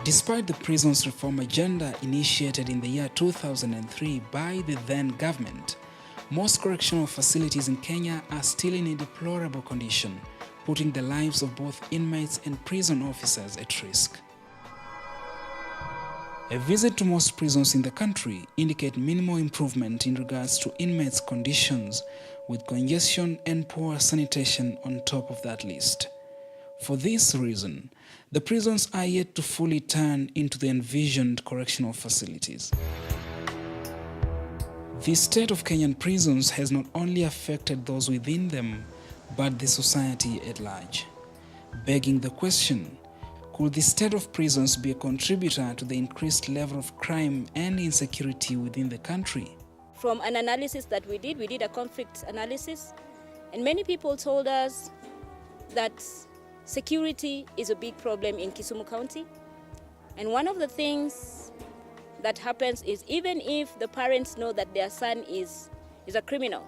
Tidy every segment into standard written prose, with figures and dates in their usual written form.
Despite the prisons reform agenda initiated in the year 2003 by the then government, most correctional facilities in Kenya are still in a deplorable condition, putting the lives of both inmates and prison officers at risk. A visit to most prisons in the country indicate minimal improvement in regards to inmates' conditions, with congestion and poor sanitation on top of that list. For this reason, the prisons are yet to fully turn into the envisioned correctional facilities. The state of Kenyan prisons has not only affected those within them, but the society at large. Begging the question, could the state of prisons be a contributor to the increased level of crime and insecurity within the country? From an analysis that we did a conflict analysis, and many people told us that security is a big problem in Kisumu County. And one of the things that happens is even if the parents know that their son is a criminal,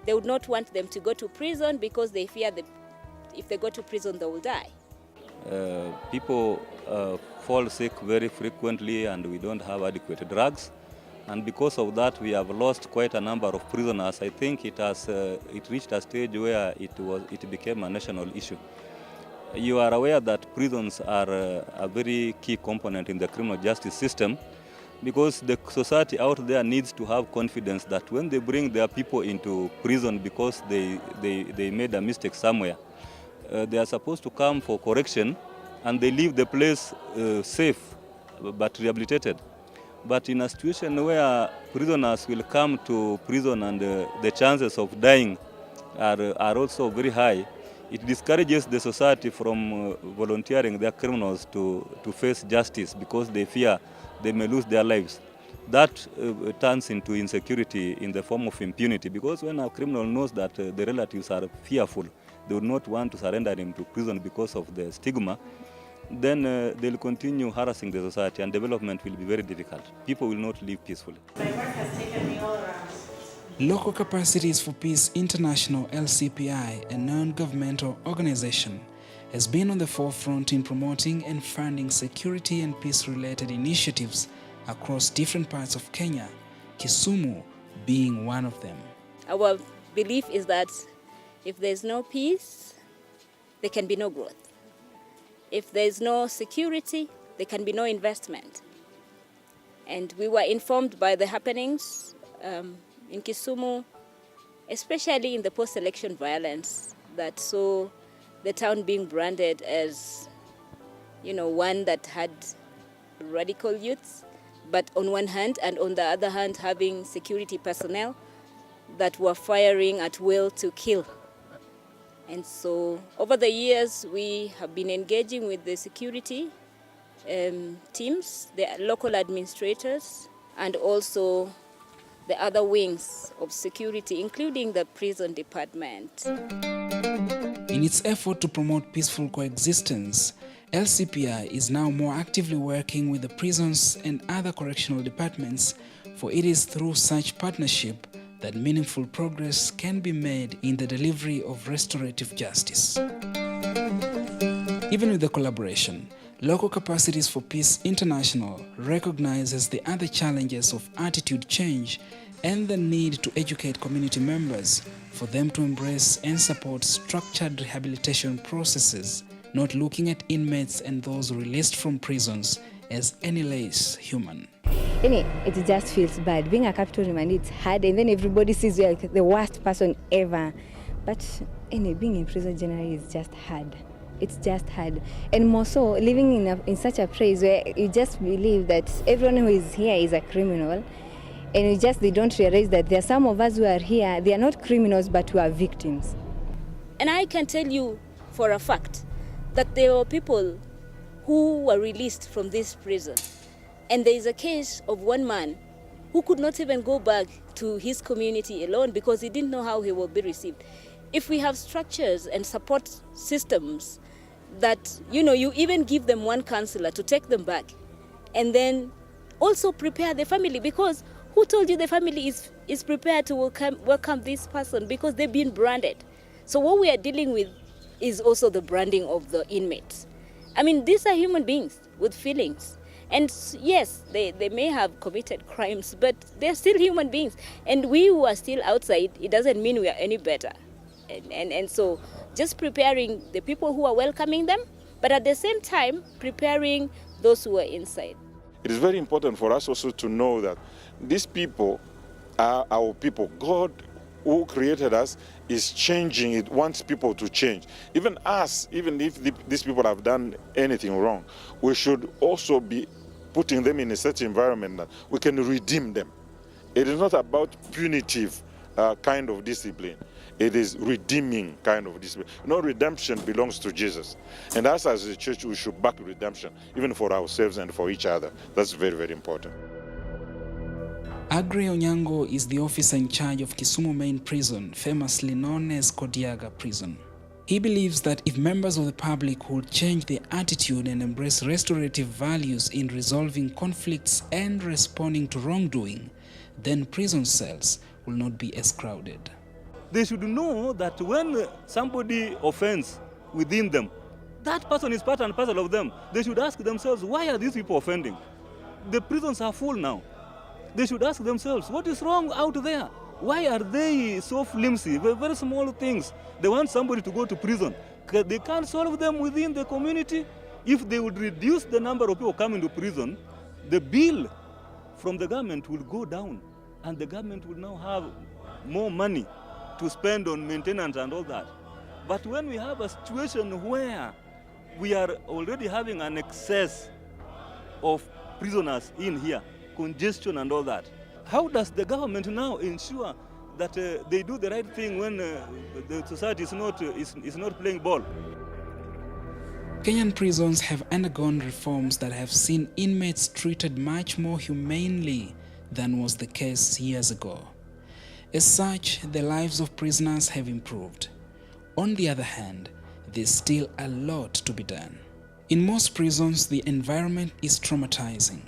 they would not want them to go to prison because they fear that if they go to prison, they will die. People fall sick very frequently and we don't have adequate drugs. And because of that, we have lost quite a number of prisoners. I think it reached a stage where it became a national issue. You are aware that prisons are a very key component in the criminal justice system, because the society out there needs to have confidence that when they bring their people into prison because they made a mistake somewhere, they are supposed to come for correction and they leave the place safe but rehabilitated. But in a situation where prisoners will come to prison and the chances of dying are also very high, it discourages the society from volunteering their criminals to face justice because they fear they may lose their lives. That turns into insecurity in the form of impunity, because when a criminal knows that the relatives are fearful, they would not want to surrender him to prison because of the stigma, then they'll continue harassing the society and development will be very difficult. People will not live peacefully. My work has taken me all around. Local Capacities for Peace International Lcpi, a non-governmental organization, has been on the forefront in promoting and funding security and peace-related initiatives across different parts of Kenya, Kisumu being one of them. Our belief is that if there's no peace, there can be no growth. If there's no security, there can be no investment. And we were informed by the happenings in Kisumu, especially in the post-election violence that saw the town being branded as, one that had radical youths, but on one hand, and on the other hand, having security personnel that were firing at will to kill. And so over the years, we have been engaging with the security teams, the local administrators, and also the other wings of security, including the prison department. In its effort to promote peaceful coexistence, Lcpi is now more actively working with the prisons and other correctional departments, for it is through such partnership that meaningful progress can be made in the delivery of restorative justice. Even with the collaboration, Local Capacities for Peace International recognizes the other challenges of attitude change and the need to educate community members for them to embrace and support structured rehabilitation processes, not looking at inmates and those released from prisons as any less human. It just feels bad. Being a capital remand, it's hard, and then everybody sees you like the worst person ever. But being in prison generally is just hard. It's just hard. And more so, living in such a place where you just believe that everyone who is here is a criminal, and they don't realize that there are some of us who are here, they are not criminals, but who are victims. And I can tell you for a fact that there were people who were released from this prison. And there is a case of one man who could not even go back to his community alone because he didn't know how he will be received. If we have structures and support systems that, you even give them one counselor to take them back, and then also prepare the family, because who told you the family is prepared to welcome this person, because they've been branded. So what we are dealing with is also the branding of the inmates. These are human beings. with feelings. And yes, they may have committed crimes, but they're still human beings. And we who are still outside, it doesn't mean we are any better. And so just preparing the people who are welcoming them, but at the same time, preparing those who are inside. It is very important for us also to know that these people are our people. God, who created us, is changing. It wants people to change. Even us, even if these people have done anything wrong, we should also be putting them in a certain environment that we can redeem them. It is not about punitive kind of discipline. It is redeeming kind of discipline. No, redemption belongs to Jesus. And us as a church, we should back redemption, even for ourselves and for each other. That's very, very important. Agre Onyango is the officer in charge of Kisumu Main Prison, famously known as Kodiaga Prison. He believes that if members of the public would change their attitude and embrace restorative values in resolving conflicts and responding to wrongdoing, then prison cells will not be as crowded. They should know that when somebody offends within them, that person is part and parcel of them. They should ask themselves, why are these people offending? The prisons are full now. They should ask themselves, what is wrong out there? Why are they so flimsy, very small things? They want somebody to go to prison. They can't solve them within the community. If they would reduce the number of people coming to prison, the bill from the government will go down, and the government will now have more money to spend on maintenance and all that. But when we have a situation where we are already having an excess of prisoners in here, congestion and all that, how does the government now ensure that they do the right thing when the society is not playing ball? Kenyan prisons have undergone reforms that have seen inmates treated much more humanely than was the case years ago. As such, the lives of prisoners have improved. On the other hand, there's still a lot to be done. In most prisons, the environment is traumatizing.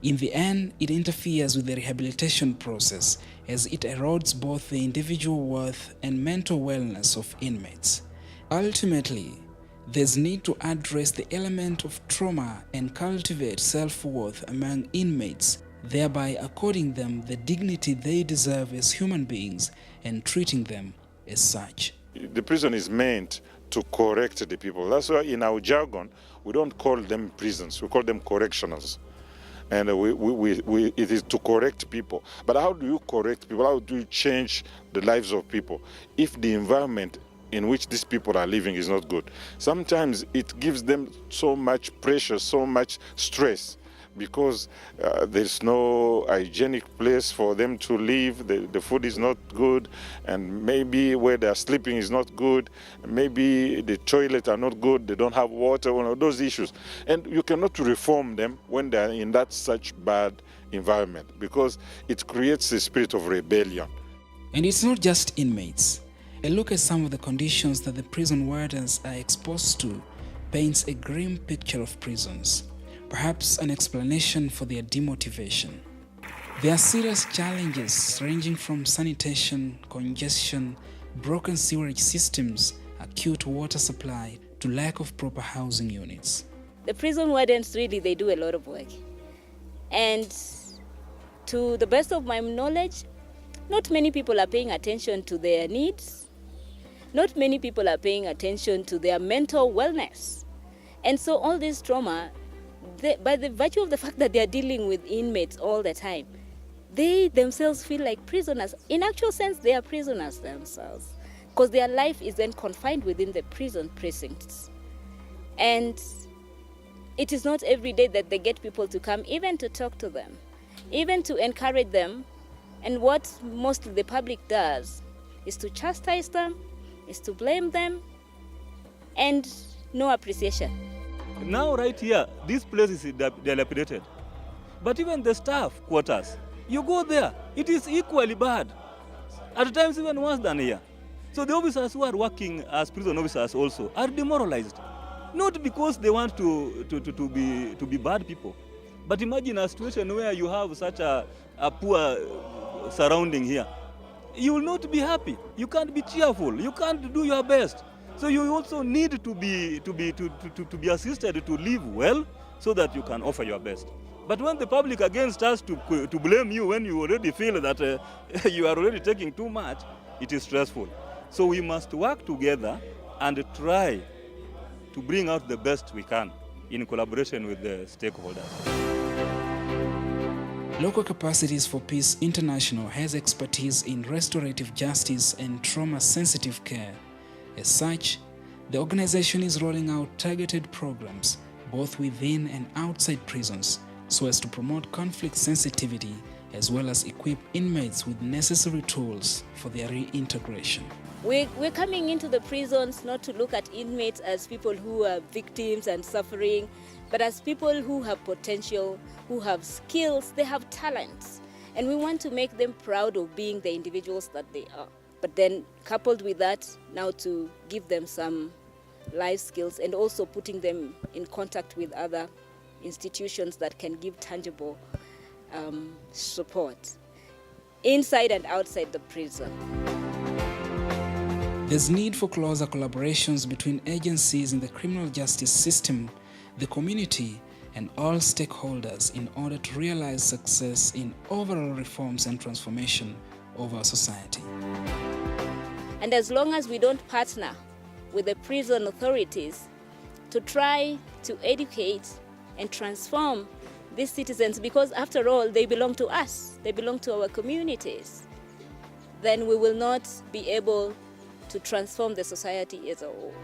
In the end, it interferes with the rehabilitation process as it erodes both the individual worth and mental wellness of inmates. Ultimately, there's need to address the element of trauma and cultivate self-worth among inmates, thereby according them the dignity they deserve as human beings and treating them as such. The prison is meant to correct the people. That's why in our jargon, we don't call them prisons, we call them correctionals. And it is to correct people. But how do you correct people? How do you change the lives of people if the environment in which these people are living is not good? Sometimes it gives them so much pressure, so much stress, because there's no hygienic place for them to live, the food is not good, and maybe where they're sleeping is not good, maybe the toilets are not good, they don't have water, one of those issues. And you cannot reform them when they're in that such bad environment, because it creates a spirit of rebellion. And it's not just inmates. A look at some of the conditions that the prison wardens are exposed to paints a grim picture of prisons. Perhaps an explanation for their demotivation. There are serious challenges ranging from sanitation, congestion, broken sewerage systems, acute water supply, to lack of proper housing units. The prison wardens, really, they do a lot of work. And to the best of my knowledge, not many people are paying attention to their needs. Not many people are paying attention to their mental wellness. And so all this trauma, by the virtue of the fact that they are dealing with inmates all the time, they themselves feel like prisoners. In actual sense, they are prisoners themselves, because their life is then confined within the prison precincts. And it is not every day that they get people to come, even to talk to them, even to encourage them. And what mostly the public does is to chastise them, is to blame them, and no appreciation. Now right here, this place is dilapidated. But even the staff quarters, you go there, it is equally bad. At times even worse than here. So the officers who are working as prison officers also are demoralized. Not because they want to be bad people. But imagine a situation where you have such a poor surrounding here. You will not be happy. You can't be cheerful. You can't do your best. So you also need to be assisted to live well, so that you can offer your best. But when the public again starts to blame you when you already feel that you are already taking too much, it is stressful. So we must work together and try to bring out the best we can in collaboration with the stakeholders. Local Capacities for Peace International has expertise in restorative justice and trauma-sensitive care. As such, the organization is rolling out targeted programs both within and outside prisons so as to promote conflict sensitivity as well as equip inmates with necessary tools for their reintegration. We're coming into the prisons not to look at inmates as people who are victims and suffering, but as people who have potential, who have skills, they have talents. And we want to make them proud of being the individuals that they are. But then coupled with that, now to give them some life skills and also putting them in contact with other institutions that can give tangible support inside and outside the prison. There's need for closer collaborations between agencies in the criminal justice system, the community, and all stakeholders in order to realize success in overall reforms and transformation of our society. And as long as we don't partner with the prison authorities to try to educate and transform these citizens, because after all, they belong to us, they belong to our communities, then we will not be able to transform the society as a whole.